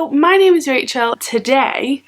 So my name is Rachel. Today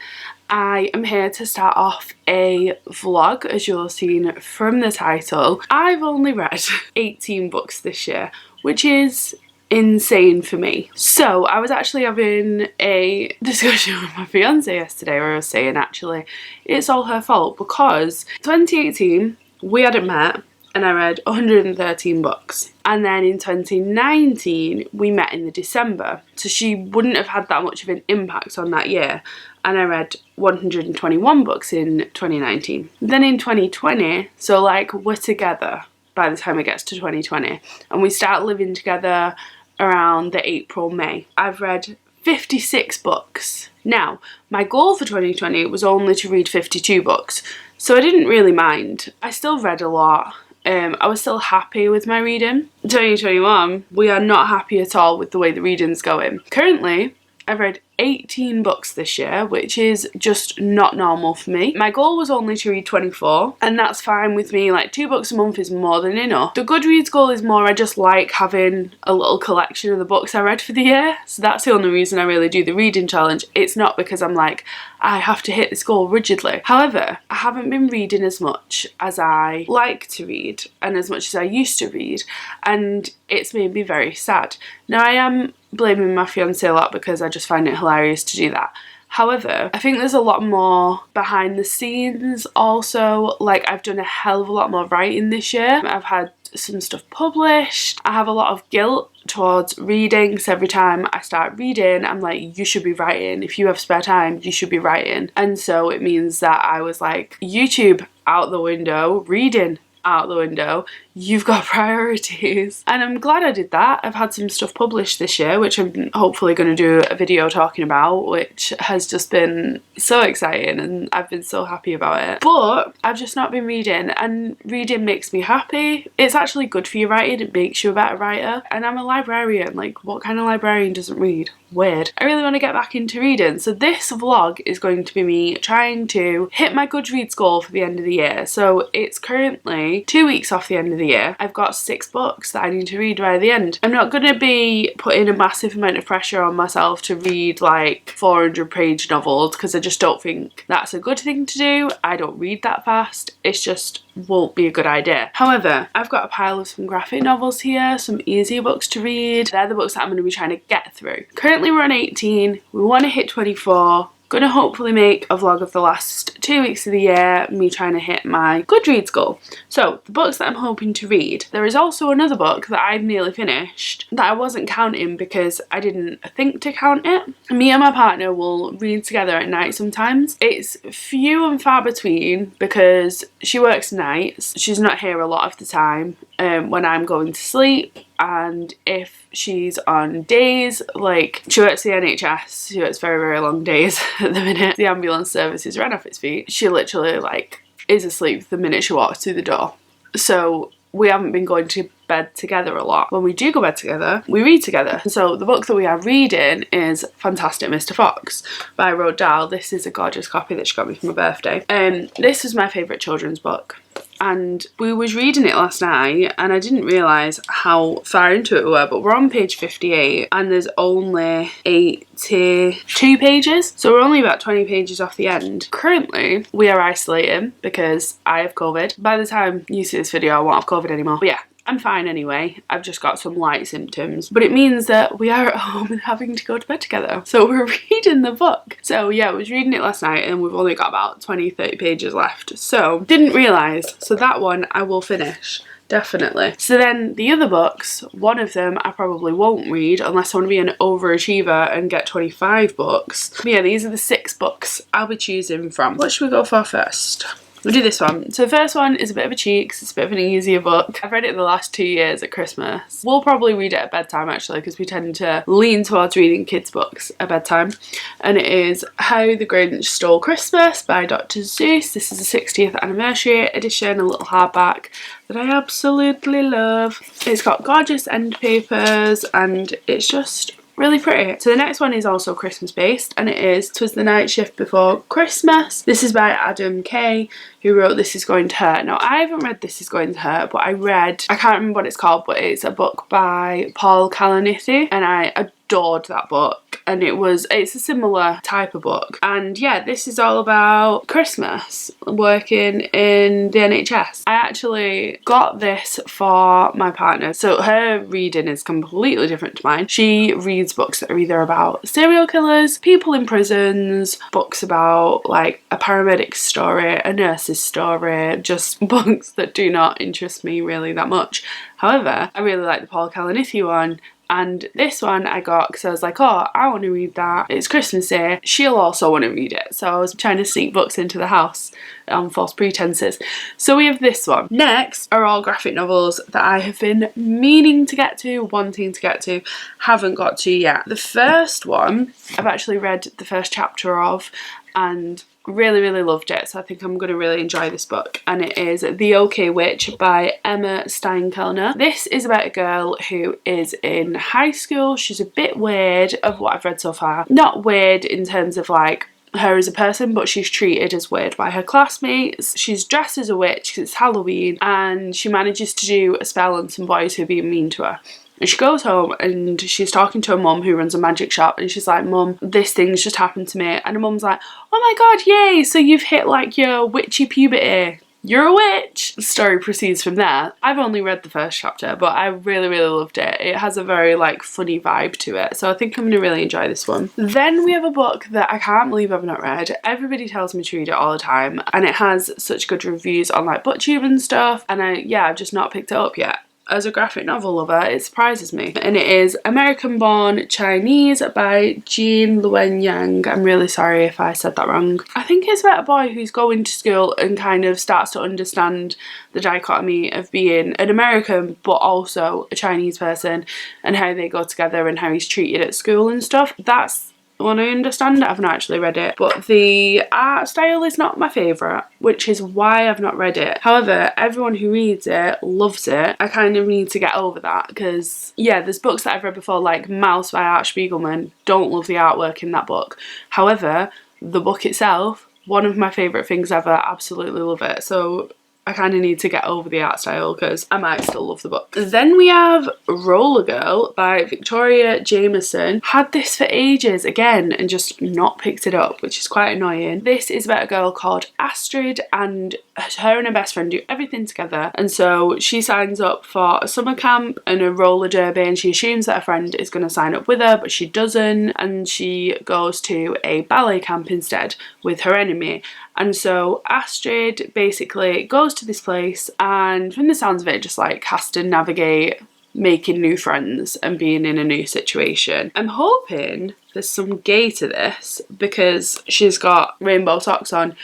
I am here to start off a vlog, as you'll have seen from the title. I've only read 18 books this year, which is insane for me. So I was actually having a discussion with my fiance yesterday where I was saying actually it's all her fault because 2018 we hadn't met and I read 113 books. And then in 2019, we met in the December. So she wouldn't have had that much of an impact on that year. And I read 121 books in 2019. Then in 2020, so like we're together by the time it gets to 2020. And we start living together around the April, May. I've read 56 books. Now, my goal for 2020 was only to read 52 books. So I didn't really mind. I still read a lot. I was still happy with my reading. 2021, we are not happy at all with the way the reading's going. Currently, I've read 18 books this year, which is just not normal for me. My goal was only to read 24, and that's fine with me. Like 2 books a month is more than enough. The Goodreads goal is more I just like having a little collection of the books I read for the year. So that's the only reason I really do the reading challenge. It's not because I'm like, I have to hit this goal rigidly. However, I haven't been reading as much as I like to read and as much as I used to read, and it's made me very sad. Now I am blaming my fiance a lot because I just find it hilarious to do that. However, I think there's a lot more behind the scenes also. Like I've done a hell of a lot more writing this year. I've had some stuff published. I have a lot of guilt towards reading, so every time I start reading I'm like, you should be writing. If you have spare time, you should be writing. And so it means that I was like, YouTube out the window, reading out the window, you've got priorities. And I'm glad I did that. I've had some stuff published this year which I'm hopefully going to do a video talking about, which has just been so exciting and I've been so happy about it. But I've just not been reading, and reading makes me happy. It's actually good for your writing. It makes you a better writer. And I'm a librarian. Like, what kind of librarian doesn't read? Weird. I really want to get back into reading. So this vlog is going to be me trying to hit my Goodreads goal for the end of the year. So it's currently 2 weeks off the end of the year. I've got 6 books that I need to read by the end. I'm not going to be putting a massive amount of pressure on myself to read like 400-page novels because I just don't think that's a good thing to do. I don't read that fast. It's just won't be a good idea. However, I've got a pile of some graphic novels here, some easier books to read. They're the books that I'm going to be trying to get through. Currently we're on 18. We want to hit 24. Gonna hopefully make a vlog of the last 2 weeks of the year, me trying to hit my Goodreads goal. So the books that I'm hoping to read, there is also another book that I've nearly finished that I wasn't counting because I didn't think to count it. Me and my partner will read together at night sometimes. It's few and far between because she works nights. She's not here a lot of the time when I'm going to sleep. And if she's on days, like she works the NHS, she works very, very long days at the minute. The ambulance service is ran off its feet. She literally like is asleep the minute she walks through the door. So we haven't been going to bed together a lot. When we do go bed together, we read together. So the book that we are reading is Fantastic Mr. Fox by Roald Dahl. This is a gorgeous copy that she got me for my birthday. This was my favourite children's book. And we was reading it last night and I didn't realise how far into it we were, but we're on page 58 and there's only 82 pages, so we're only about 20 pages off the end. Currently we are isolating because I have COVID. By the time you see this video I won't have COVID anymore, but yeah, I'm fine anyway. I've just got some light symptoms, but it means that we are at home and having to go to bed together. So we're reading the book. So yeah, I was reading it last night and we've only got about 20-30 pages left. So didn't realise. So that one I will finish. Definitely. So then the other books, one of them I probably won't read unless I want to be an overachiever and get 25 books. But yeah, these are the 6 books I'll be choosing from. What should we go for first? We'll do this one. So the first one is a bit of a cheat because it's a bit of an easier book. I've read it the last 2 years at Christmas. We'll probably read it at bedtime actually because we tend to lean towards reading kids' books at bedtime. And it is How the Grinch Stole Christmas by Dr. Seuss. This is the 60th anniversary edition, a little hardback that I absolutely love. It's got gorgeous end papers and it's just really pretty. So the next one is also Christmas based and it is 'Twas the Night Shift Before Christmas. This is by Adam Kay, who wrote This Is Going to Hurt. Now I haven't read This Is Going to Hurt, but I can't remember what it's called, but it's a book by Paul Kalanithi and I adored that book. book, and it's a similar type of book. And yeah, this is all about Christmas, working in the NHS. I actually got this for my partner, so her reading is completely different to mine. She reads books that are either about serial killers, people in prisons, books about like a paramedic story, a nurse's story, just books that do not interest me really that much. However, I really like the Paul Kalanithi one, and this one I got because I was like, oh, I want to read that. It's Christmas Day. She'll also want to read it. So I was trying to sneak books into the house on false pretenses. So we have this one. Next are all graphic novels that I have been meaning to get to, wanting to get to, haven't got to yet. The first one I've actually read the first chapter of and really loved it, so I think I'm going to really enjoy this book, and it is The OK Witch by Emma Steinkellner. This is about a girl who is in high school. She's a bit weird of what I've read so far. Not weird in terms of like her as a person, but she's treated as weird by her classmates. She's dressed as a witch because it's Halloween, and she manages to do a spell on some boys who are being mean to her. And she goes home and she's talking to her mum who runs a magic shop, and she's like, Mum, this thing's just happened to me. And her mum's like, oh my god, yay, so you've hit like your witchy puberty. You're a witch. The story proceeds from there. I've only read the first chapter, but I really loved it. It has a very like funny vibe to it, so I think I'm going to really enjoy this one. Then we have a book that I can't believe I've not read. Everybody tells me to read it all the time, and it has such good reviews on like BookTube and stuff, and I've just not picked it up yet. As a graphic novel lover, it surprises me. And it is American Born Chinese by Jean Luen Yang. I'm really sorry if I said that wrong. I think it's about a boy who's going to school and kind of starts to understand the dichotomy of being an American but also a Chinese person, and how they go together and how he's treated at school and stuff. That's one I understand. I've not actually read it, but the art style is not my favourite, which is why I've not read it. However, everyone who reads it loves it. I kind of need to get over that, because yeah, there's books that I've read before like Mouse by Art Spiegelman. Don't love the artwork in that book. However, the book itself, one of my favourite things ever, absolutely love it. So I kind of need to get over the art style because I might still love the book. Then we have Roller Girl by Victoria Jameson. Had this for ages again and just not picked it up, which is quite annoying. This is about a girl called Astrid, and her and her best friend do everything together, and so she signs up for a summer camp and a roller derby, and she assumes that her friend is going to sign up with her, but she doesn't, and she goes to a ballet camp instead with her enemy. And so Astrid basically goes to this place, and from the sounds of it, just like has to navigate making new friends and being in a new situation. I'm hoping there's some gay to this because she's got rainbow socks on,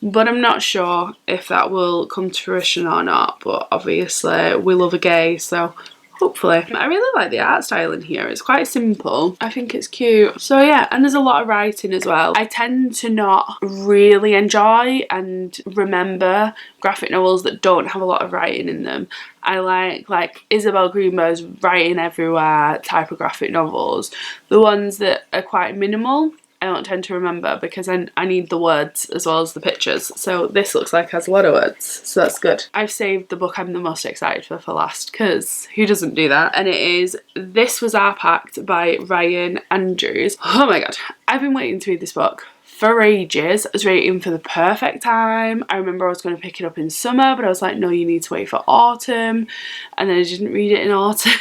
but I'm not sure if that will come to fruition or not. But obviously we love a gay, so hopefully. I really like the art style in here. It's quite simple. I think it's cute. So yeah, and there's a lot of writing as well. I tend to not really enjoy and remember graphic novels that don't have a lot of writing in them. I like Isabel Greenberg's writing everywhere type of graphic novels. The ones that are quite minimal, I don't tend to remember because I need the words as well as the pictures. So this looks like it has a lot of words, so that's good. I've saved the book I'm the most excited for last, because who doesn't do that? And it is This Was Our Pact by Ryan Andrews. Oh my god, I've been waiting to read this book for ages. I was waiting for the perfect time. I remember I was going to pick it up in summer, but I was like, no, you need to wait for autumn, and then I didn't read it in autumn.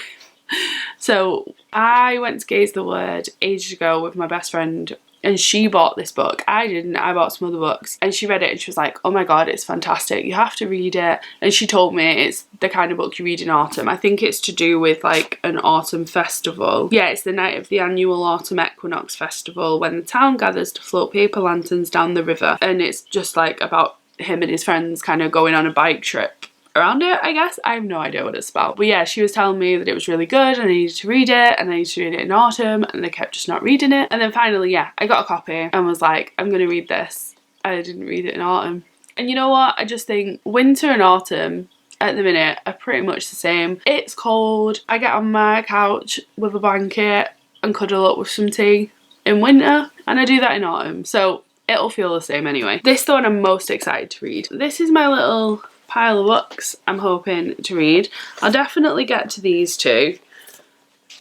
So I went to Gaze the Word ages ago with my best friend, and she bought this book. I didn't. I bought some other books, and she read it and she was like, oh my god, it's fantastic, you have to read it. And she told me it's the kind of book you read in autumn. I think it's to do with like an autumn festival. Yeah, it's the night of the annual autumn equinox festival when the town gathers to float paper lanterns down the river, and it's just like about him and his friends kind of going on a bike trip around it, I guess. I have no idea what it's about. But yeah, she was telling me that it was really good and I needed to read it, and I needed to read it in autumn, and I kept just not reading it. And then finally, yeah, I got a copy and was like, I'm gonna read this. I didn't read it in autumn. And you know what? I just think winter and autumn at the minute are pretty much the same. It's cold. I get on my couch with a blanket and cuddle up with some tea in winter, and I do that in autumn. So it'll feel the same anyway. This is the one I'm most excited to read. This is my little pile of books I'm hoping to read. I'll definitely get to these two.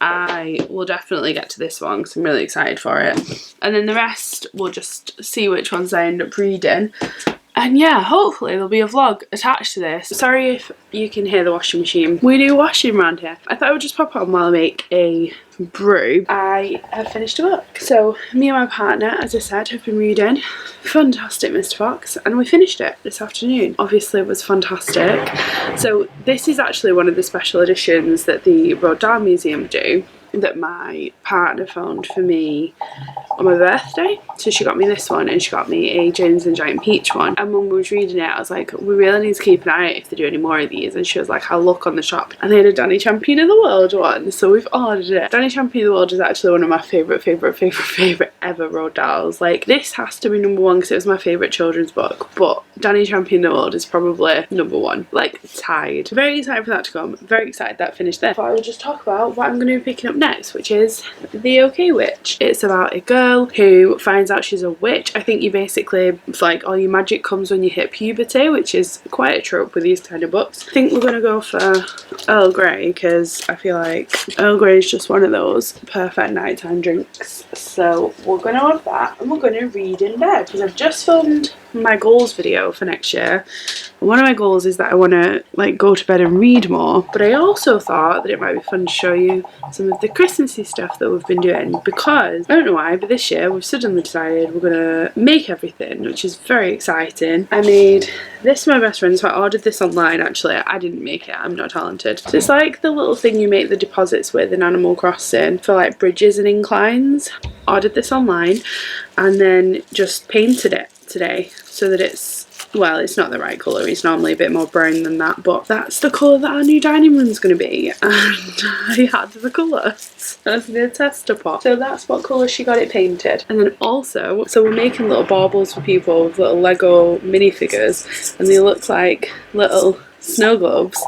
I will definitely get to this one because I'm really excited for it. And then the rest, we'll just see which ones I end up reading. And yeah, hopefully there'll be a vlog attached to this. Sorry if you can hear the washing machine. We do washing around here. I thought I would just pop on while I make a brew. I have finished a book. So me and my partner, as I said, have been reading Fantastic Mr. Fox, and we finished it this afternoon. Obviously it was fantastic. So this is actually one of the special editions that the Rodin Museum do, that my partner found for me on my birthday. So she got me this one, and she got me a James and Giant Peach one. And when we was reading it, I was like, we really need to keep an eye out if they do any more of these. And she was like, I'll look on the shop. And they had a Danny Champion of the World one, so we've ordered it. Danny Champion of the World is actually one of my favourite ever Roald Dahls. Like, this has to be number one because it was my favourite children's book, but Danny Champion of the World is probably number one. Like, tied. Very excited for that to come. Very excited that finished there. But I will just talk about what I'm going to be picking up next, which is The OK Witch. It's about a girl who finds out she's a witch. I think you basically, like, all your magic comes when you hit puberty, which is quite a trope with these kind of books. I think we're going to go for Earl Grey because I feel like Earl Grey is just one of those perfect nighttime drinks. So we're going to have that, and we're going to read in bed because I've just filmed my goals video for next year. One of my goals is that I want to like go to bed and read more, but I also thought that it might be fun to show you some of the Christmassy stuff that we've been doing, because I don't know why, but this year we've suddenly decided we're gonna make everything, which is very exciting. I made this for my best friend, so I ordered this online. Actually, I didn't make it, I'm not talented. So it's like the little thing you make the deposits with in Animal Crossing for like bridges and inclines. Ordered this online and then just painted it today so that it's, well, it's not the right colour, it's normally a bit more brown than that, but that's the colour that our new dining room's going to be, and I had the colour as the tester pot, so that's what colour she got it painted. And then also, so we're making little baubles for people with little Lego minifigures, and they look like little snow globes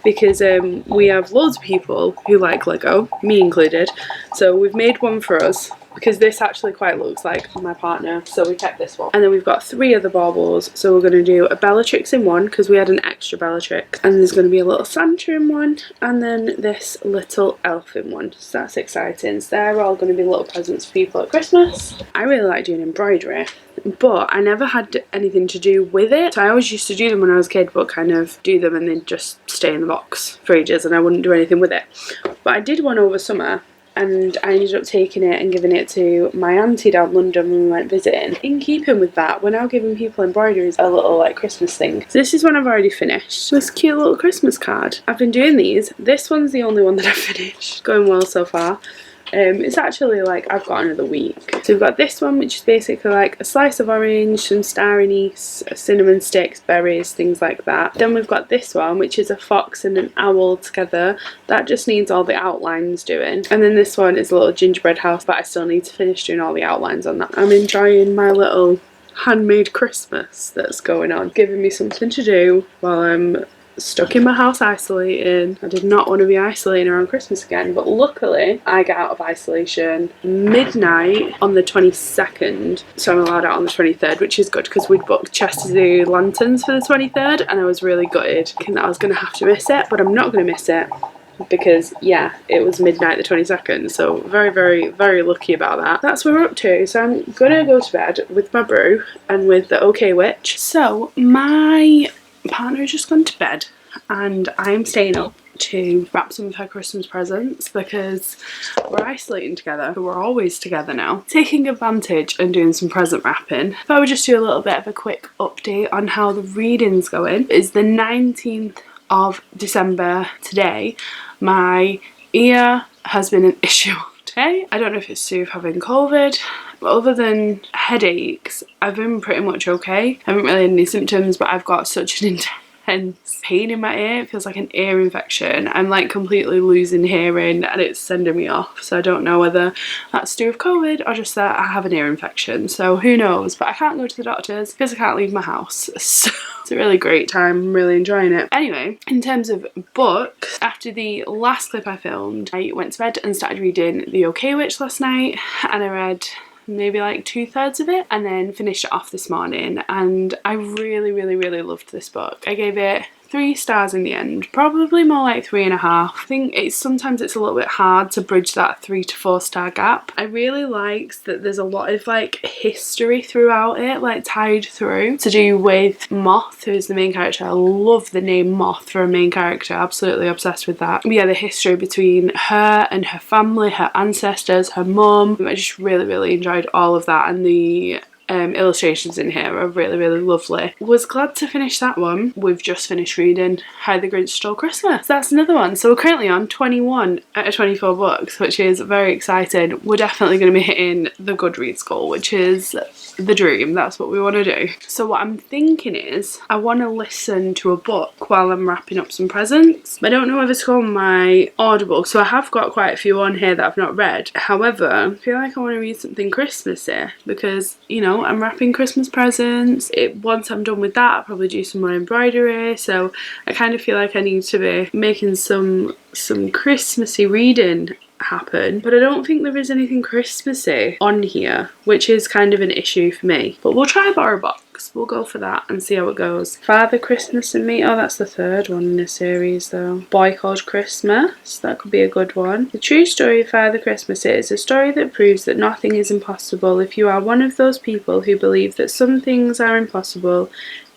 because we have loads of people who like Lego, me included, so we've made one for us because this actually quite looks like my partner, so we kept this one. And then we've got 3 other baubles, so we're going to do a Bellatrix in one because we had an extra Bellatrix, and there's going to be a little Santa in one, and then this little elf in one, so that's exciting. So they're all going to be little presents for people at Christmas. I really like doing embroidery, but I never had anything to do with it, so I always used to do them when I was a kid, but kind of do them and then just stay in the box for ages and I wouldn't do anything with it. But I did one over summer, and I ended up taking it and giving it to my auntie down London when we went visiting. In keeping with that, we're now giving people embroideries a little like Christmas thing. So this is one I've already finished. This cute little Christmas card. I've been doing these. This one's the only one that I've finished. Going well so far. It's actually like I've got another week. So we've got this one, which is basically like a slice of orange, some star anise, cinnamon sticks, berries, things like that. Then we've got this one, which is a fox and an owl together. That just needs all the outlines doing. And then this one is a little gingerbread house, but I still need to finish doing all the outlines on that. I'm enjoying my little handmade Christmas that's going on, giving me something to do while I'm stuck in my house isolating. I did not want to be isolating around Christmas again, but luckily I get out of isolation midnight on the 22nd, so I'm allowed out on the 23rd, which is good because we'd booked Chester Zoo lanterns for the 23rd and I was really gutted thinking that I was going to have to miss it, but I'm not going to miss it because yeah, it was midnight the 22nd, so very lucky about that. That's what we're up to. So I'm gonna go to bed with my brew and with the OK Witch. So my partner has just gone to bed and I'm staying up to wrap some of her Christmas presents because we're isolating together, so we're always together now. Taking advantage and doing some present wrapping. If I would just do a little bit of a quick update on how the reading's going. It's the 19th of December today. My ear has been an issue all day. I don't know if it's due to having COVID, but other than headaches, I've been pretty much okay. I haven't really had any symptoms, but I've got such an intense pain in my ear. It feels like an ear infection. I'm like completely losing hearing and it's sending me off. So I don't know whether that's to do with COVID or just that I have an ear infection. So who knows? But I can't go to the doctors because I can't leave my house. So it's a really great time. I'm really enjoying it. Anyway, in terms of books, after the last clip I filmed, I went to bed and started reading The OK Witch last night, and I read maybe like 2/3 of it and then finished it off this morning, and I really loved this book. I gave it 3 stars in the end, probably more like 3.5. I think sometimes it's a little bit hard to bridge that 3 to 4 star gap. I really like that there's a lot of like history throughout it, like tied through, to do with Moth, who is the main character. I love the name Moth for a main character, absolutely obsessed with that. But yeah, the history between her and her family, her ancestors, her mum. I just really enjoyed all of that, and the illustrations in here are really lovely. Was glad to finish that one. We've just finished reading How the Grinch Stole Christmas. That's another one. So we're currently on 21 out of 24 books, which is very exciting. We're definitely going to be hitting the Goodreads goal, which is the dream. That's what we want to do. So what I'm thinking is I want to listen to a book while I'm wrapping up some presents. I don't know whether to go on my Audible, so I have got quite a few on here that I've not read. However, I feel like I want to read something Christmassy because, you know, I'm wrapping Christmas presents. Once I'm done with that, I'll probably do some more embroidery, so I kind of feel like I need to be making some Christmassy reading happen, but I don't think there is anything Christmassy on here, which is kind of an issue for me. But we'll try Borrow Box. We'll go for that and see how it goes. Father Christmas and Me. Oh, that's the third one in the series though. Boy Called Christmas. That could be a good one. The true story of Father Christmas is a story that proves that nothing is impossible. If you are one of those people who believe that some things are impossible,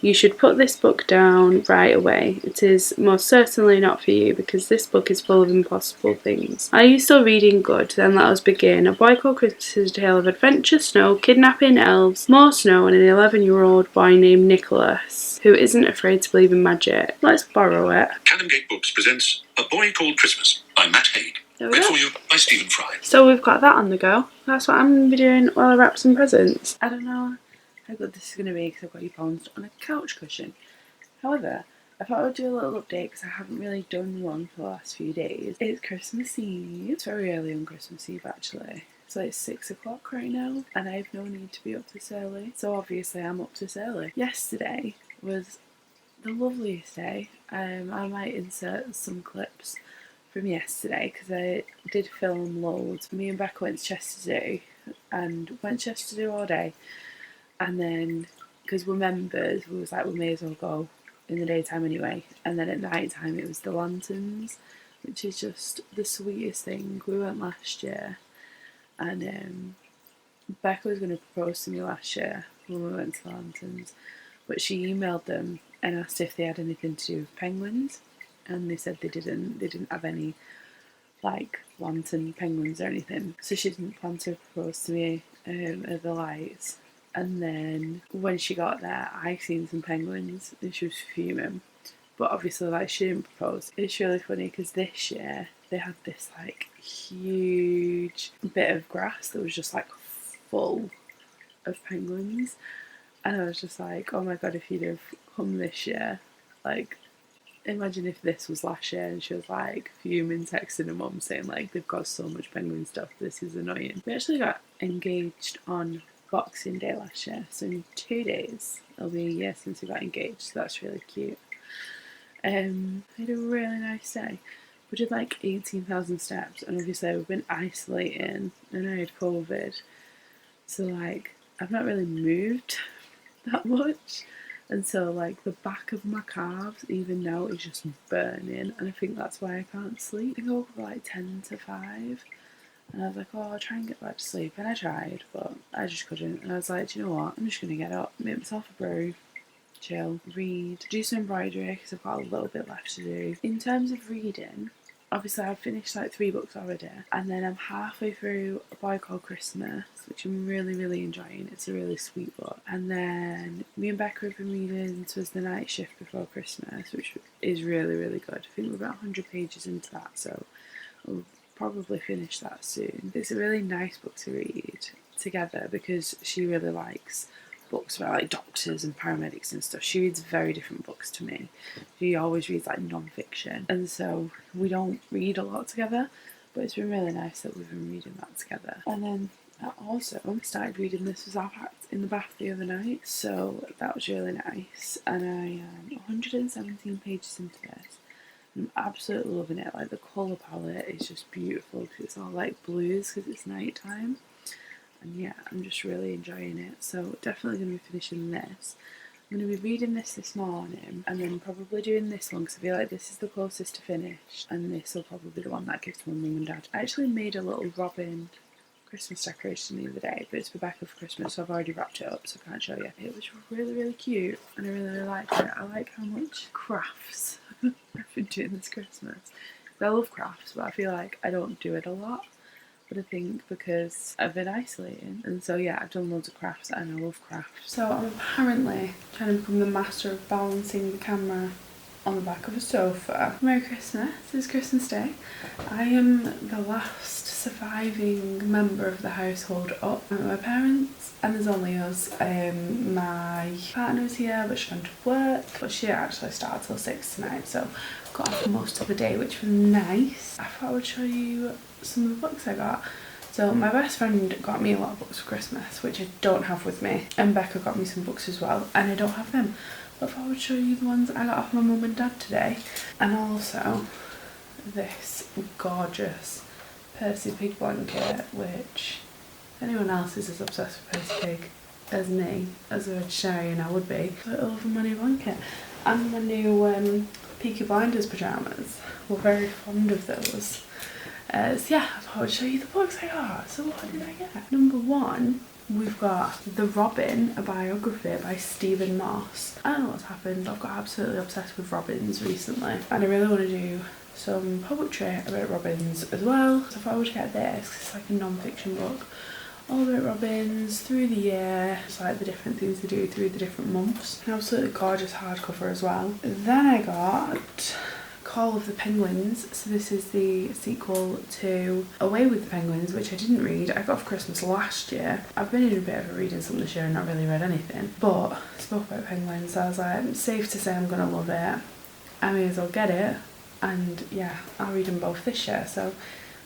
you should put this book down right away. It is most certainly not for you, because this book is full of impossible things. Are you still reading? Good. Then let us begin. A Boy Called Christmas is a tale of adventure, snow, kidnapping, elves, more snow, and an 11-year-old boy named Nicholas, who isn't afraid to believe in magic. Let's borrow it. Canongate Books presents A Boy Called Christmas by Matt Haig. Read for you by Stephen Fry. So we've got that on the go. That's what I'm going to be doing while I wrap some presents. I don't know how good this is going to be because I've got you bounced on a couch cushion. However, I thought I would do a little update because I haven't really done one for the last few days. It's Christmas Eve. It's very early on Christmas Eve actually. It's like 6 o'clock right now and I have no need to be up this early. So obviously I'm up this early. Yesterday was the loveliest day. I might insert some clips from yesterday because I did film loads. Me and Becca went to Chester Zoo and went to Chester Zoo all day. And then, because we're members, we was like, we may as well go in the daytime anyway. And then at night time, it was the lanterns, which is just the sweetest thing. We went last year, and Becca was going to propose to me last year when we went to the lanterns, but she emailed them and asked if they had anything to do with penguins, and they said they didn't have any like lantern penguins or anything. So she didn't plan to propose to me at the lights. And then when she got there, I seen some penguins and she was fuming. But obviously, like, she didn't propose. It's really funny because this year they had this like huge bit of grass that was just like full of penguins. And I was just like, oh my god, if you'd have come this year, like, imagine if this was last year and she was like fuming, texting her mum saying like they've got so much penguin stuff, this is annoying. We actually got engaged on Boxing Day last year, so in 2 days it'll be a year since we got engaged, so that's really cute. I had a really nice day. We did like 18,000 steps, and obviously we've been isolating and I had COVID, so like I've not really moved that much, and so like the back of my calves even now is just burning, and I think that's why I can't sleep. I think I woke up at like 10 to 5 and I was like, oh, I'll try and get back to sleep, and I tried but I just couldn't, and I was like, do you know what, I'm just gonna get up, make myself a brew, chill, read, do some embroidery because I've got a little bit left to do. In terms of reading, obviously I've finished like 3 books already, and then I'm halfway through A Boy Called Christmas, which I'm really enjoying. It's a really sweet book. And then me and Becca have been reading Twas the Night Shift Before Christmas, which is really good. I think we're about 100 pages into that, so we'll probably finish that soon. It's a really nice book to read together because she really likes books about like doctors and paramedics and stuff. She reads very different books to me. She always reads like non-fiction, and so we don't read a lot together, but it's been really nice that we've been reading that together. And then I also started reading This Was Our Pact in the bath the other night, so that was really nice, and I am 117 pages into this. I'm absolutely loving it. Like, the colour palette is just beautiful because it's all like blues because it's night time. And yeah, I'm just really enjoying it. So definitely going to be finishing this. I'm going to be reading this morning and then probably doing this one because I feel like this is the closest to finish, and this will probably be the one that I give to my mum and dad. I actually made a little robin Christmas decoration the other day, but it's Rebecca for Christmas, so I've already wrapped it up, so I can't show you. It was really cute, and I really liked it. I like how much crafts I've been doing this Christmas. I love crafts, but I feel like I don't do it a lot. But I think because I've been isolating, and so yeah, I've done loads of crafts and I love crafts. So I'm apparently trying to become the master of balancing the camera on the back of a sofa. Merry Christmas, it's Christmas Day. I am the last surviving member of the household up. My parents, and there's only us. My partner's here, but she's gone to work, but she actually started till 6 tonight, so got off most of the day, which was nice. I thought I would show you some of the books I got. So my best friend got me a lot of books for Christmas, which I don't have with me, and Becca got me some books as well, and I don't have them. But I thought I would show you the ones I got off my mum and dad today, and also this gorgeous Percy Pig blanket, which if anyone else is as obsessed with Percy Pig as me, as a vegetarian I would be, but I love my new blanket. And my new Peaky Blinders pyjamas. We're very fond of those. So yeah, I thought I would show you the books I got. So what did I get? Number 1, we've got The Robin, a biography by Stephen Moss. I don't know what's happened, I've got absolutely obsessed with robins recently, and I really want to do some poetry about robins as well. So I thought I would get this, 'cause it's like a non-fiction book all about robins through the year, just like the different things they do through the different months. An absolutely gorgeous hardcover as well. Then I got Call of the Penguins. So this is the sequel to Away with the Penguins, which I didn't read. I got for Christmas last year. I've been in a bit of a reading slump this year and not really read anything, but I spoke about penguins, so I was like, it's safe to say I'm gonna love it. I may as well get it, and yeah, I'll read them both this year. So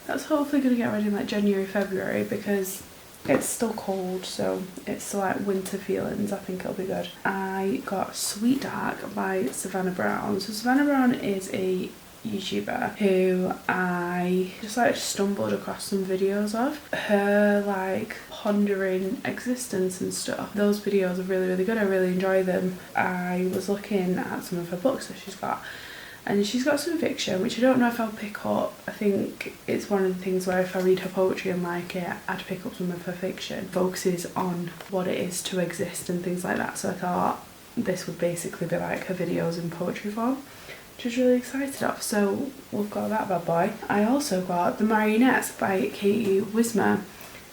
that's hopefully gonna get ready in like January, February, because it's still cold, so it's still like winter feelings. I think it'll be good. I got Sweet Dark by Savannah Brown. So Savannah Brown is a YouTuber who I just like stumbled across some videos of. Her like pondering existence and stuff. Those videos are really good. I really enjoy them. I was looking at some of her books that she's got, and she's got some fiction, which I don't know if I'll pick up. I think it's one of the things where if I read her poetry and like it, I'd pick up some of her fiction. Focuses on what it is to exist and things like that. So I thought this would basically be like her videos in poetry form, which I was really excited of. So we've got that bad boy. I also got The Marionettes by Katie Wismer.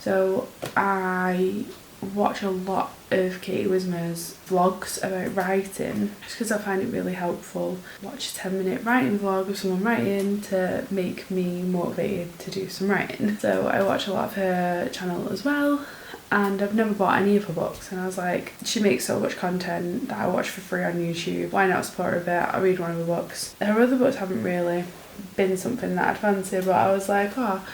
So I watch a lot of Katie Wismer's vlogs about writing, just because I find it really helpful. Watch a 10-minute writing vlog of someone writing to make me motivated to do some writing. So I watch a lot of her channel as well, and I've never bought any of her books, and I was like, she makes so much content that I watch for free on YouTube, why not support her a bit? I'll read one of her books. Her other books haven't really been something that I'd fancy, but I was like, oh,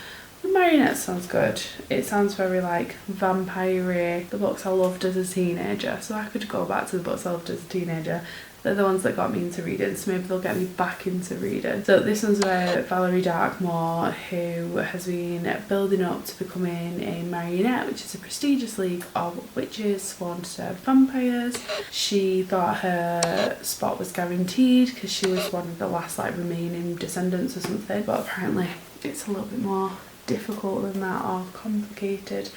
The Marionettes sounds good. It sounds very like vampire-y, the books I loved as a teenager, so I could go back to the books I loved as a teenager. They're the ones that got me into reading, so maybe they'll get me back into reading. So this one's about Valerie Darkmoor, who has been building up to becoming a marionette, which is a prestigious league of witches sworn to serve vampires. She thought her spot was guaranteed because she was one of the last like remaining descendants or something, but apparently it's a little bit more difficult than that, or complicated.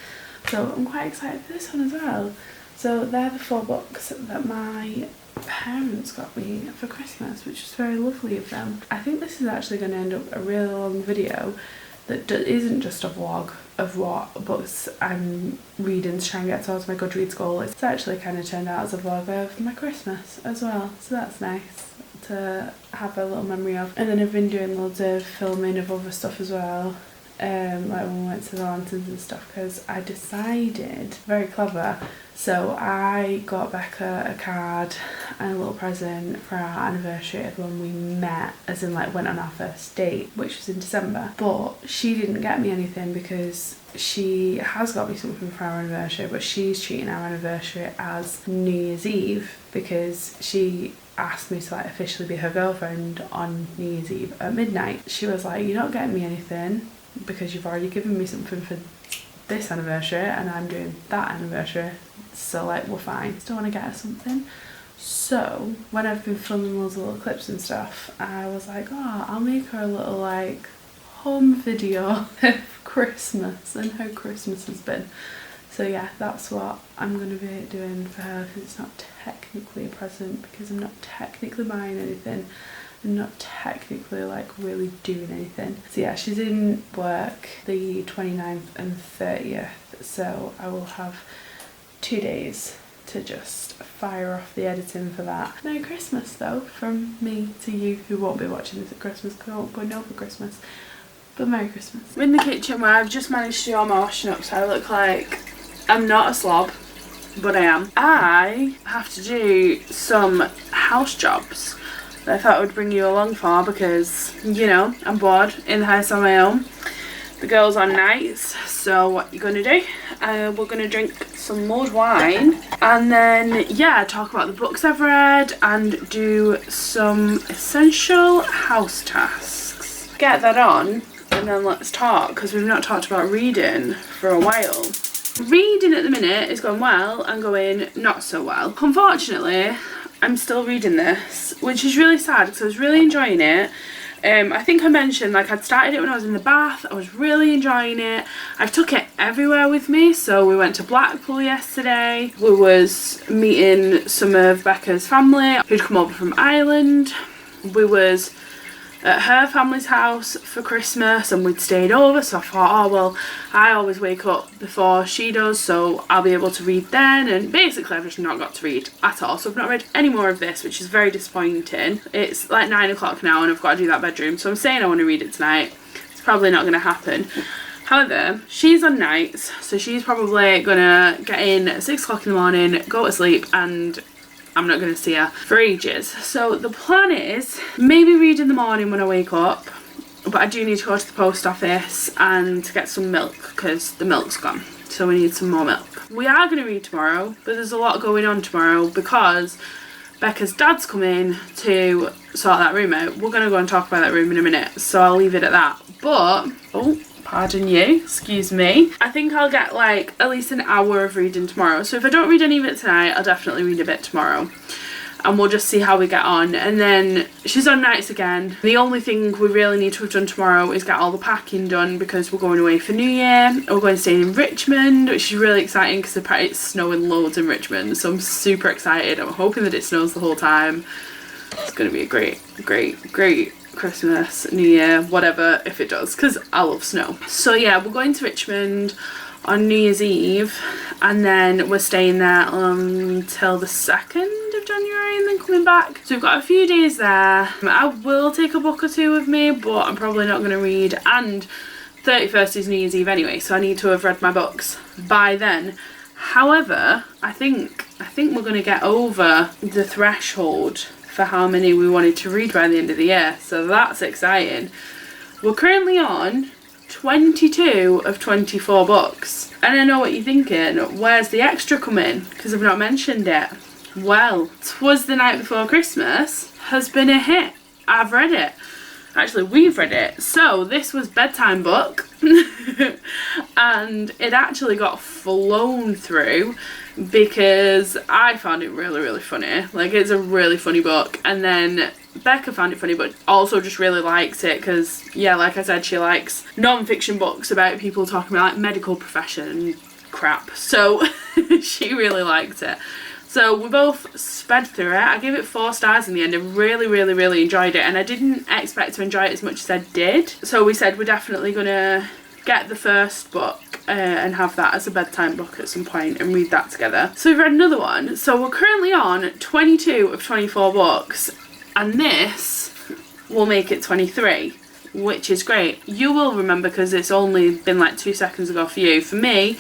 So I'm quite excited for this one as well. So they're the 4 books that my parents got me for Christmas, which was very lovely of them. I think this is actually going to end up a really long video that isn't just a vlog of what books I'm reading to try and get towards my Goodreads goal. It's actually kind of turned out as a vlog of my Christmas as well, so that's nice to have a little memory of. And then I've been doing loads of filming of other stuff as well, like when we went to the lanterns and stuff, because I decided, very clever, so I got Becca a card and a little present for our anniversary of when we met, as in like went on our first date, which was in December, but she didn't get me anything because she has got me something for our anniversary, but she's treating our anniversary as New Year's Eve because she asked me to like officially be her girlfriend on New Year's Eve at midnight. She was like, you're not getting me anything because you've already given me something for this anniversary and I'm doing that anniversary, so like we're fine. Still want to get her something, So when I've been filming those little clips and stuff, I was like, oh, I'll make her a little like home video of Christmas and how Christmas has been. So yeah, that's what I'm going to be doing for her, because it's not technically a present, because I'm not technically buying anything. I'm not technically like really doing anything. So yeah, she's in work the 29th and 30th, so I will have 2 days to just fire off the editing for that. Merry Christmas though, from me to you who won't be watching this at Christmas, because I won't go no for Christmas. But Merry Christmas. We're in the kitchen where I've just managed to do all my washing up, so I look like I'm not a slob, but I am. I have to do some house jobs that I thought I would bring you along for, because, you know, I'm bored in the house on my own. The girls on nights, so what you're gonna do? We're gonna drink some mulled wine, and then yeah, talk about the books I've read and do some essential house tasks. Get that on, and then let's talk, because we've not talked about reading for a while. Reading at the minute is going well and going not so well. Unfortunately, I'm still reading this, which is really sad because I was really enjoying it. I think I mentioned like I'd started it when I was in the bath. I was really enjoying it. I've took it everywhere with me. So we went to Blackpool yesterday. We was meeting some of Becca's family who'd come over from Ireland. We was at her family's house for Christmas and we'd stayed over, so I thought, oh well, I always wake up before she does, so I'll be able to read then. And basically I've just not got to read at all, so I've not read any more of this, which is very disappointing. It's like 9 o'clock now and I've got to do that bedroom, so I'm saying I want to read it tonight. It's probably not going to happen. However, she's on nights, so she's probably gonna get in at 6 o'clock in the morning, go to sleep, and I'm not going to see her for ages. So the plan is maybe read in the morning when I wake up, but I do need to go to the post office and get some milk because the milk's gone, so we need some more milk. We are going to read tomorrow, but there's a lot going on tomorrow because Becca's dad's coming to sort that room out. We're going to go and talk about that room in a minute, so I'll leave it at that. But oh, pardon you, excuse me. I think I'll get like at least an hour of reading tomorrow. So if I don't read any of it tonight, I'll definitely read a bit tomorrow. And we'll just see how we get on. And then she's on nights again. The only thing we really need to have done tomorrow is get all the packing done because we're going away for New Year. We're going to stay in Richmond, which is really exciting because apparently it's snowing loads in Richmond. So I'm super excited. I'm hoping that it snows the whole time. It's going to be a great Christmas, New Year, whatever, if it does, because I love snow. So yeah, we're going to Richmond on New Year's Eve, and then we're staying there until the 2nd of January and then coming back. So we've got a few days there. I will take a book or two with me, but I'm probably not going to read, and 31st is New Year's Eve anyway, so I need to have read my books by then. However, I think we're going to get over the threshold for how many we wanted to read by the end of the year, so that's exciting. We're currently on 22 of 24 books, and I know what you're thinking, where's the extra come in, because I've not mentioned it. Well, 'Twas the Night Before Christmas has been a hit. I've read it. Actually, we've read it. So this was bedtime book and it actually got flown through because I found it really funny. Like, it's a really funny book, and then Becca found it funny but also just really likes it because, yeah, like I said, she likes non-fiction books about people talking about like medical profession crap, so she really liked it. So we both sped through it. I gave it 4 stars in the end. I really enjoyed it, and I didn't expect to enjoy it as much as I did. So we said we're definitely gonna get the first book and have that as a bedtime book at some point and read that together. So we've read another one. So we're currently on 22 of 24 books, and this will make it 23, which is great. You will remember because it's only been like 2 seconds ago for you. For me,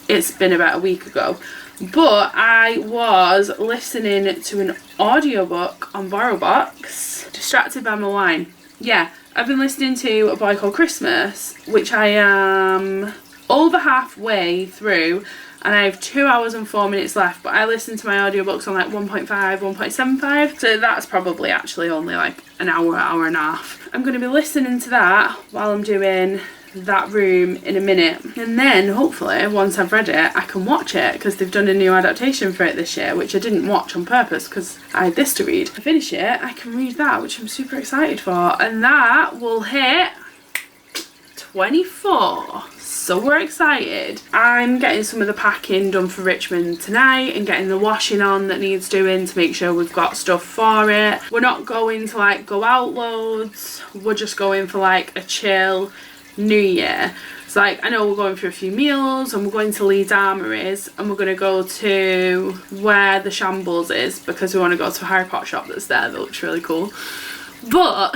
it's been about a week ago. But I was listening to an audiobook on BorrowBox, distracted by my wine. Yeah, I've been listening to A Boy Called Christmas, which I am over halfway through, and I have 2 hours and 4 minutes left, but I listen to my audiobooks on like 1.5, 1.75, so that's probably actually only like an hour and a half. I'm going to be listening to that while I'm doing that room in a minute, and then hopefully once I've read it I can watch it, because they've done a new adaptation for it this year, which I didn't watch on purpose because I had this to read. If I finish it, I can read that, which I'm super excited for, and that will hit 24. So we're excited. I'm getting some of the packing done for Richmond tonight and getting the washing on that needs doing to make sure we've got stuff for it. We're not going to like go out loads, we're just going for like a chill New Year. It's like, I know we're going for a few meals and we're going to Leeds Armories, and we're going to go to where the Shambles is because we want to go to a Harry Potter shop that's there that looks really cool. But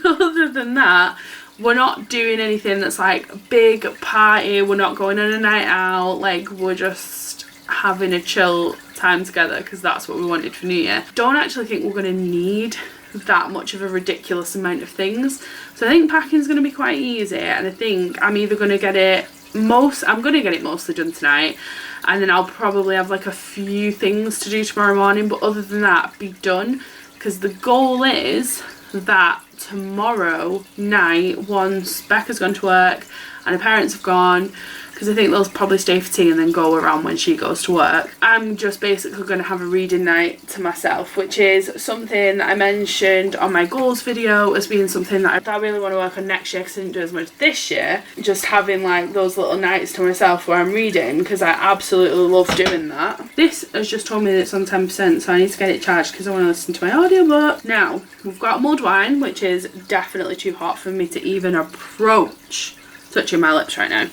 other than that, we're not doing anything that's like a big party, we're not going on a night out, like we're just having a chill time together because that's what we wanted for New Year. Don't actually think we're going to need that much of a ridiculous amount of things, so I think packing's going to be quite easy, and I think I'm either going to get it mostly done tonight, and then I'll probably have like a few things to do tomorrow morning, but other than that be done, because the goal is that tomorrow night, once Becca's gone to work and her parents have gone, because I think they'll probably stay for tea and then go around when she goes to work, I'm just basically going to have a reading night to myself, which is something that I mentioned on my goals video as being something that I really want to work on next year, because I didn't do as much this year. Just having like those little nights to myself where I'm reading, because I absolutely love doing that. This has just told me that it's on 10%, so I need to get it charged because I want to listen to my audiobook. Now, we've got mulled wine, which is definitely too hot for me to even approach touching my lips right now,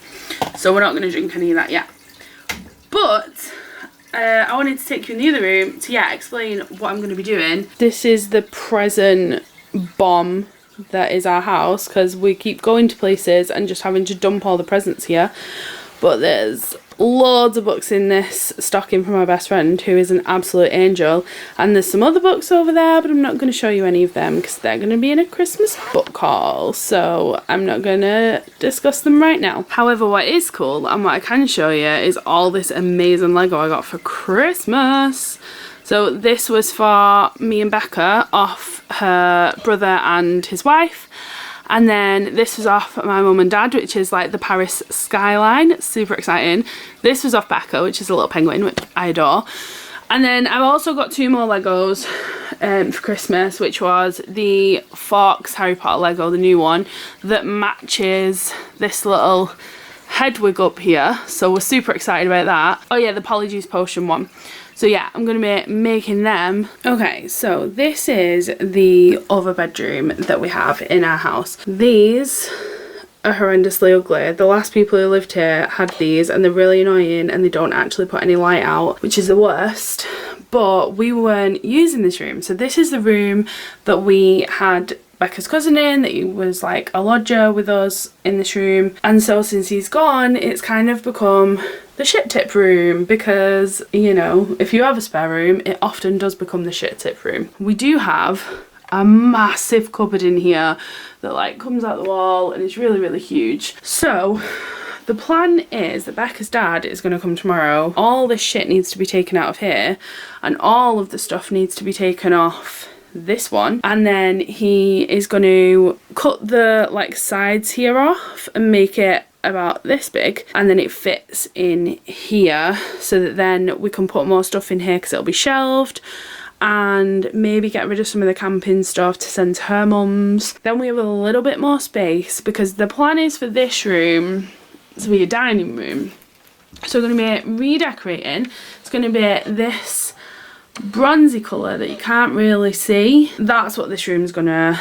so we're not going to drink any of that yet. But I wanted to take you in the other room to explain what I'm going to be doing. This is the present bomb that is our house, because we keep going to places and just having to dump all the presents here, but there's loads of books in this stocking from my best friend, who is an absolute angel, and there's some other books over there, but I'm not going to show you any of them because they're going to be in a Christmas book haul, so I'm not going to discuss them right now. However, what is cool and what I can show you is all this amazing Lego I got for Christmas. So this was for me and Becca off her brother and his wife. And then this was off my mum and dad, which is like the Paris skyline. Super exciting. This was off Becca, which is a little penguin, which I adore. And then I've also got 2 more Legos for Christmas, which was the Forks Harry Potter Lego, the new one, that matches this little Hedwig up here. So we're super excited about that. Oh yeah, the Polyjuice Potion one. So yeah, I'm going to be making them. Okay, so this is the other bedroom that we have in our house. These are horrendously ugly. The last people who lived here had these, and they're really annoying, and they don't actually put any light out, which is the worst. But we weren't using this room. So this is the room that we had Becca's cousin in, that he was like a lodger with us in this room, and so since he's gone, it's kind of become the shit tip room, because, you know, if you have a spare room, it often does become the shit tip room. We do have a massive cupboard in here that like comes out the wall and is really, really huge. So the plan is that Becca's dad is going to come tomorrow. All this shit needs to be taken out of here, and all of the stuff needs to be taken off this one, and then he is going to cut the like sides here off and make it about this big, and then it fits in here, so that then we can put more stuff in here because it'll be shelved, and maybe get rid of some of the camping stuff to send to her mum's. Then we have a little bit more space, because the plan is for this room to be a dining room. So we're going to be redecorating. It's going to be this bronzy colour that you can't really see. That's what this room is going to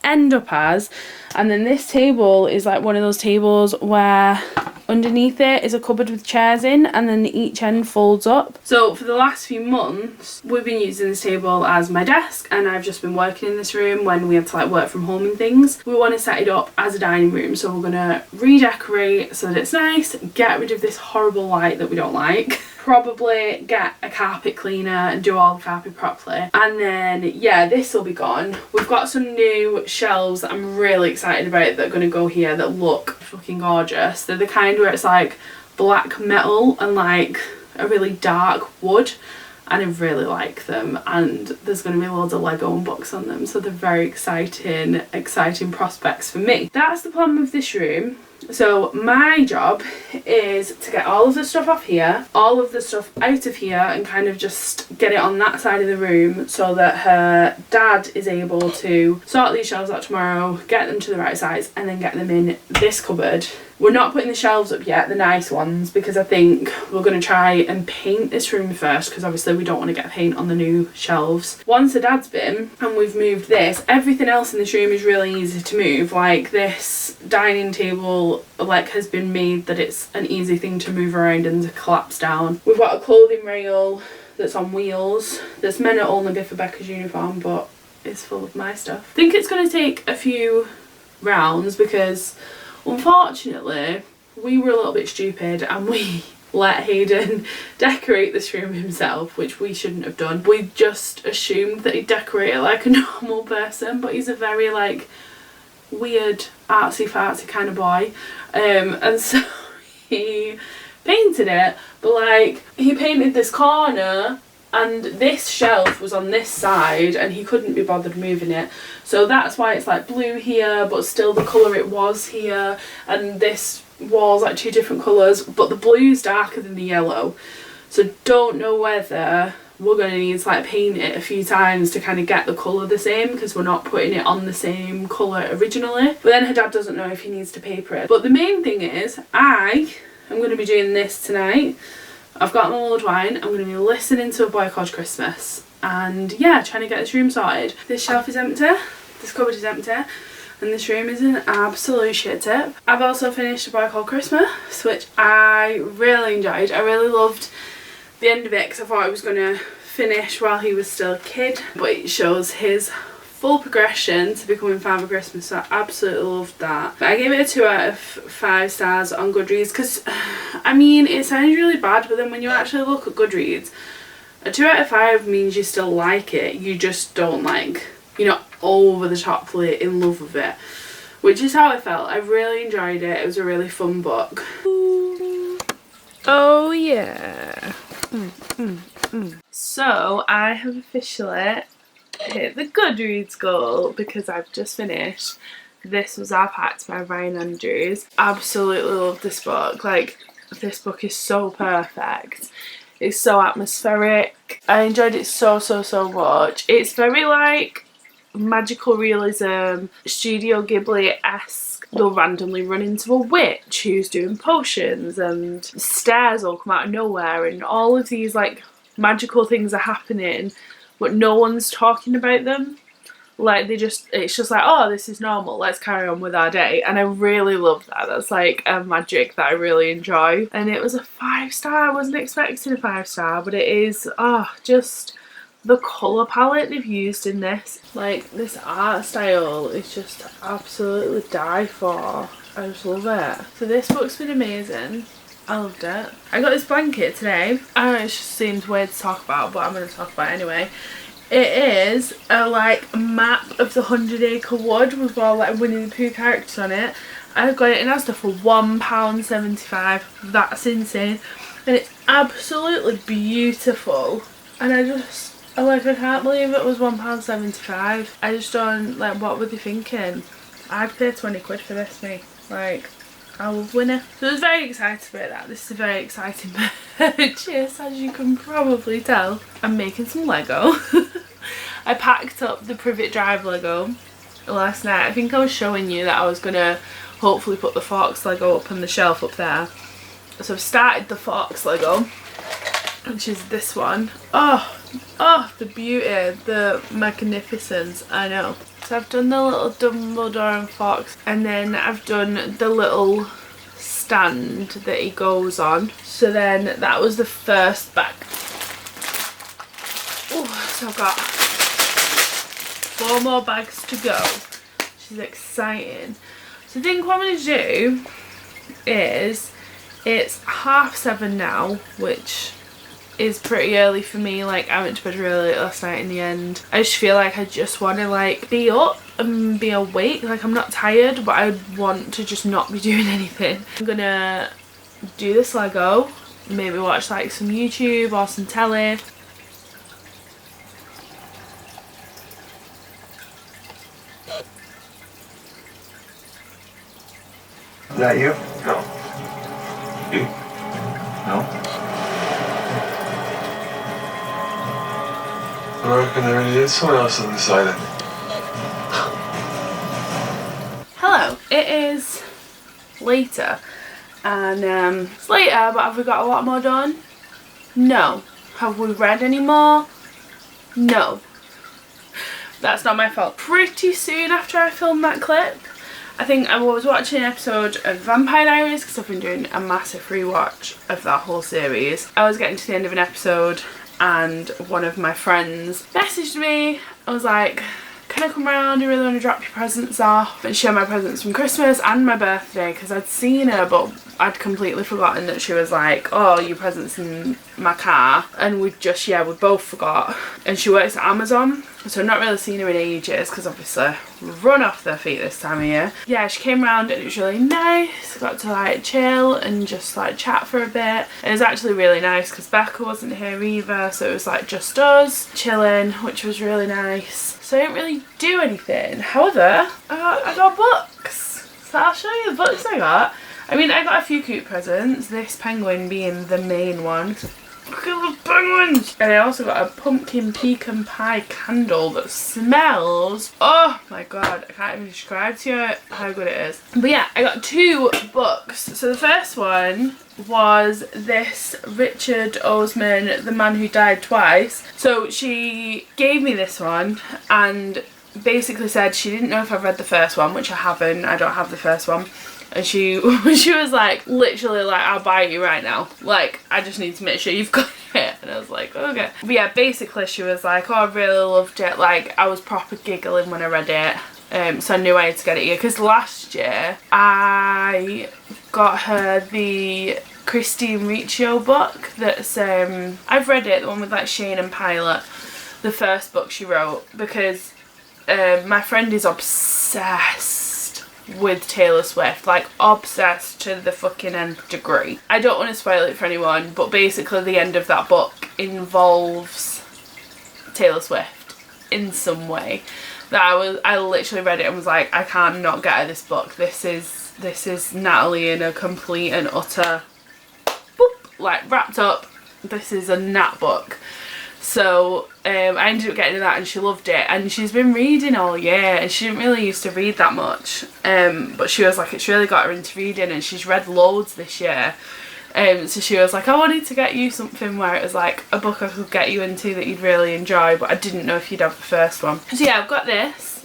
end up as. And then this table is like one of those tables where underneath it is a cupboard with chairs in, and then each end folds up. So for the last few months we've been using this table as my desk, and I've just been working in this room when we have to like work from home and things. We want to set it up as a dining room, so we're going to redecorate so that it's nice, get rid of this horrible light that we don't like, probably get a carpet cleaner and do all the carpet properly, and then yeah, this will be gone. We've got some new shelves that I'm really excited about that are going to go here that look fucking gorgeous. They're the kind where it's like black metal and like a really dark wood, and I really like them, and there's going to be loads of Lego unbox on them, so they're very exciting prospects for me. That's the plan with this room. So my job is to get all of the stuff off here, all of the stuff out of here, and kind of just get it on that side of the room so that her dad is able to sort these shelves out tomorrow, get them to the right size, and then get them in this cupboard. We're not putting the shelves up yet, the nice ones, because I think we're going to try and paint this room first, because obviously we don't want to get paint on the new shelves. Once the dad's been and we've moved this, everything else in this room is really easy to move. Like this dining table like has been made that it's an easy thing to move around and to collapse down. We've got a clothing rail that's on wheels that's meant to only be for Becca's uniform, but it's full of my stuff. I think it's going to take a few rounds because unfortunately we were a little bit stupid and we let Hayden decorate this room himself, which we shouldn't have done. We just assumed that he'd decorate it like a normal person, but he's a very like weird artsy fartsy kind of boy, and so he painted it, but like he painted this corner and this shelf was on this side and he couldn't be bothered moving it, so that's why it's like blue here but still the colour it was here, and this wall's like two different colours but the blue's darker than the yellow, so don't know whether we're going to need to like paint it a few times to kind of get the colour the same, because we're not putting it on the same colour originally. But then her dad doesn't know if he needs to paper it. But the main thing is I am going to be doing this tonight. I've got my mulled wine, I'm going to be listening to A Boy Called Christmas, and yeah, trying to get this room sorted. This shelf is empty, this cupboard is empty, and this room is an absolute shit tip. I've also finished A Boy Called Christmas, which I really enjoyed. I really loved the end of it because I thought I was going to finish while he was still a kid, but it shows his full progression to becoming Father Christmas, so I absolutely loved that. But I gave it a 2 out of 5 stars on Goodreads because, I mean, it sounds really bad, but then when you actually look at Goodreads, a 2 out of 5 means you still like it, you just don't like, you're not over the toply in love with it, which is how I felt. I really enjoyed it. It was a really fun book. Oh yeah. So I have officially hit the Goodreads goal because I've just finished This Was Our Pact by Ryan Andrews. Absolutely love this book. Like, this book is so perfect. It's so atmospheric. I enjoyed it so much. It's very like magical realism, Studio Ghibli-esque. They'll randomly run into a witch who's doing potions and stairs will come out of nowhere, and all of these like magical things are happening but no one's talking about them. Like it's just like, oh, this is normal, let's carry on with our day. And I really love that. That's like a magic that I really enjoy. And it was a 5-star. I wasn't expecting a 5-star, but it is, just the colour palette they've used in this. Like, this art style is just absolutely die for. I just love it. So this book's been amazing. I loved it. I got this blanket today. I know it just seems weird to talk about, but I'm going to talk about it anyway. It is a like map of the 100 Acre Wood with all like Winnie the Pooh characters on it. I got it in Asda for £1.75. That's insane. And it's absolutely beautiful. And I can't believe it was £1.75. I just don't, like, what were they thinking? I'd pay 20 quid for this, me. Like, I love Winnie. So I was very excited about that. This is a very exciting purchase, as you can probably tell. I'm making some Lego. I packed up the Privet Drive Lego last night. I think I was showing you that I was going to hopefully put the Forks Lego up on the shelf up there. So I've started the Forks Lego, which is this one. Oh, the beauty, the magnificence, I know. So I've done the little Dumbledore and Fox, and then I've done the little stand that he goes on. So then that was the first bag. Oh, so I've got 4 more bags to go, which is exciting. So I think what I'm going to do is, it's 7:30 now, which is pretty early for me. Like, I went to bed really late last night in the end. I just feel like I just want to like be up and be awake. Like, I'm not tired, but I want to just not be doing anything. I'm gonna do this Lego, maybe watch like some YouTube or some telly, Is that you? No. You? No. I reckon there really is someone else on this island. Hello, it is later, and it's later, but have we got a lot more done? No. Have we read any more? No. That's not my fault. Pretty soon after I filmed that clip, I think I was watching an episode of Vampire Diaries because I've been doing a massive rewatch of that whole series. I was getting to the end of an episode and one of my friends messaged me. I was like, can I come round? I really want to drop your presents off and share my presents from Christmas and my birthday, because I'd seen her but I'd completely forgotten that she was like, oh, your presents in my car, and we both forgot. And she works at Amazon, so I've not really seen her in ages because obviously we've run off their feet this time of year. Yeah, she came round and it was really nice. I got to like chill and just like chat for a bit, and it was actually really nice because Becca wasn't here either, so it was like just us chilling, which was really nice. So I didn't really do anything. However, I got books, so I'll show you the books I got. I mean, I got a few cute presents, this penguin being the main one, because I fucking love penguins! And I also got a pumpkin pecan pie candle that smells, oh my god, I can't even describe to you how good it is. But yeah, I got 2 books. So the first one was this Richard Osman, The Man Who Died Twice. So she gave me this one and basically said she didn't know if I've read the first one, which I haven't, I don't have the first one. And she was like, literally like, I'll buy you right now. Like, I just need to make sure you've got it. And I was like, okay. But yeah, basically she was like, oh, I really loved it. Like, I was proper giggling when I read it. So I knew I had to get it here. Because last year, I got her the Christine Riccio book that's, I've read it, the one with like Shane and Pilot. The first book she wrote. Because my friend is obsessed with Taylor Swift, like obsessed to the fucking nth degree. I don't want to spoil it for anyone, but basically the end of that book involves Taylor Swift in some way. That I literally read it and was like, I can't not get her this book. This is Natalie in a complete and utter boop, like wrapped up. This is a Nat book. So I ended up getting that and she loved it, and she's been reading all year and she didn't really used to read that much, but she was like, it's really got her into reading and she's read loads this year. So she was like, I wanted to get you something where it was like a book I could get you into that you'd really enjoy, but I didn't know if you'd have the first one. So yeah, I've got this.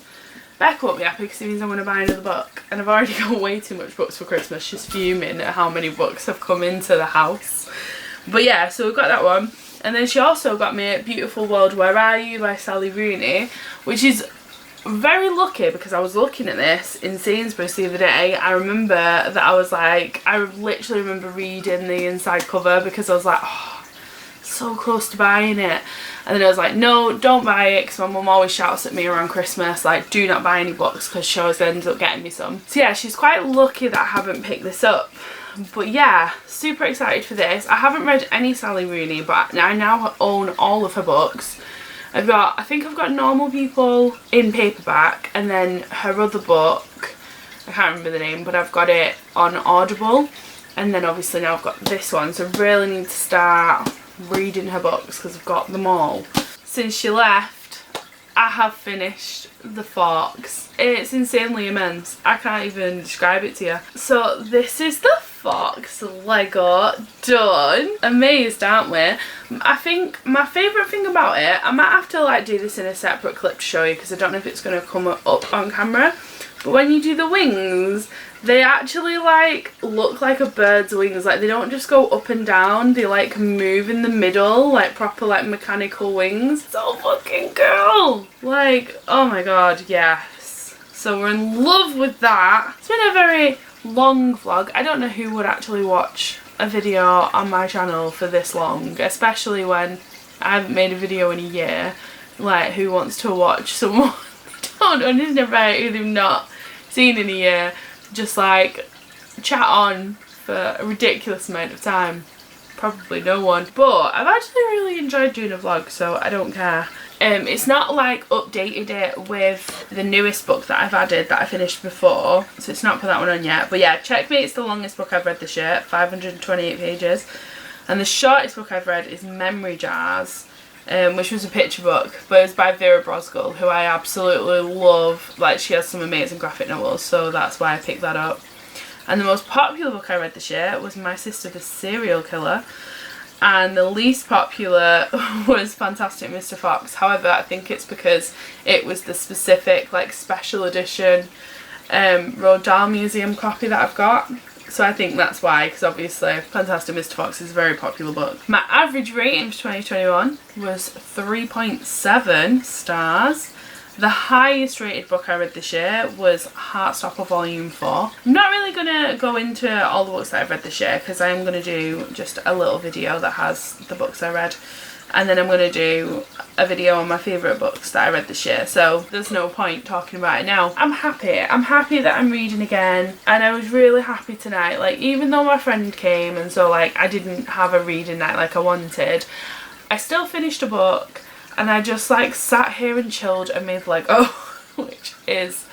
Becca won't be happy because it means I'm going to buy another book, and I've already got way too much books for Christmas. She's fuming at how many books have come into the house. But yeah, so we've got that one. And then she also got me Beautiful World, Where Are You by Sally Rooney, which is very lucky because I was looking at this in Sainsbury's the other day. I remember that I was like, I literally remember reading the inside cover because I was like, oh, so close to buying it. And then I was like, no, don't buy it, because my mum always shouts at me around Christmas, like, do not buy any books, because she always ends up getting me some. So yeah, she's quite lucky that I haven't picked this up. But yeah, super excited for this. I haven't read any Sally Rooney, but I now own all of her books. I think I've got Normal People in paperback, and then her other book, I can't remember the name, but I've got it on Audible. And then obviously now I've got this one, so I really need to start reading her books because I've got them all. Since she left, I have finished The Fox. It's insanely immense. I can't even describe it to you. So this is The Fox Lego done. Amazed, aren't we? I think my favourite thing about it, I might have to like do this in a separate clip to show you because I don't know if it's going to come up on camera, but when you do the wings, they actually like look like a bird's wings. Like they don't just go up and down, they like move in the middle, like proper like mechanical wings. So fucking cool. Like, oh my god, yes. So we're in love with that. It's been a very long vlog. I don't know who would actually watch a video on my channel for this long, especially when I haven't made a video in a year. Like, who wants to watch someone don't understand about who they've not seen in a year just like chat on for a ridiculous amount of time? Probably no one. But I've actually really enjoyed doing a vlog, so I don't care. It's not like updated it with the newest book that I've added that I finished before, so it's not put that one on yet. But yeah, Checkmate's the longest book I've read this year, 528 pages. And the shortest book I've read is Memory Jars, which was a picture book, but it was by Vera Brosgol, who I absolutely love. Like, she has some amazing graphic novels, so that's why I picked that up. And the most popular book I read this year was My Sister the Serial Killer, and the least popular was Fantastic Mr. Fox. However, I think it's because it was the specific, like, special edition Roald Dahl Museum copy that I've got. So I think that's why, because obviously Fantastic Mr. Fox is a very popular book. My average rating for 2021 was 3.7 stars. The highest rated book I read this year was Heartstopper Volume 4. I'm not really going to go into all the books that I've read this year, because I'm going to do just a little video that has the books I read. And then I'm going to do a video on my favourite books that I read this year. So there's no point talking about it now. I'm happy. I'm happy that I'm reading again. And I was really happy tonight. Like, even though my friend came and so, like, I didn't have a reading night like I wanted, I still finished a book. And I just, like, sat here and chilled and made, like, oh, which is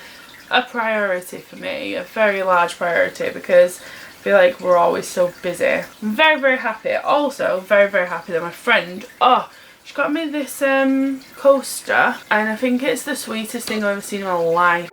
a priority for me. A very large priority, because I feel like we're always so busy. I'm very, very happy. Also, very, very happy that my friend, she got me this coaster, and I think it's the sweetest thing I've ever seen in my life.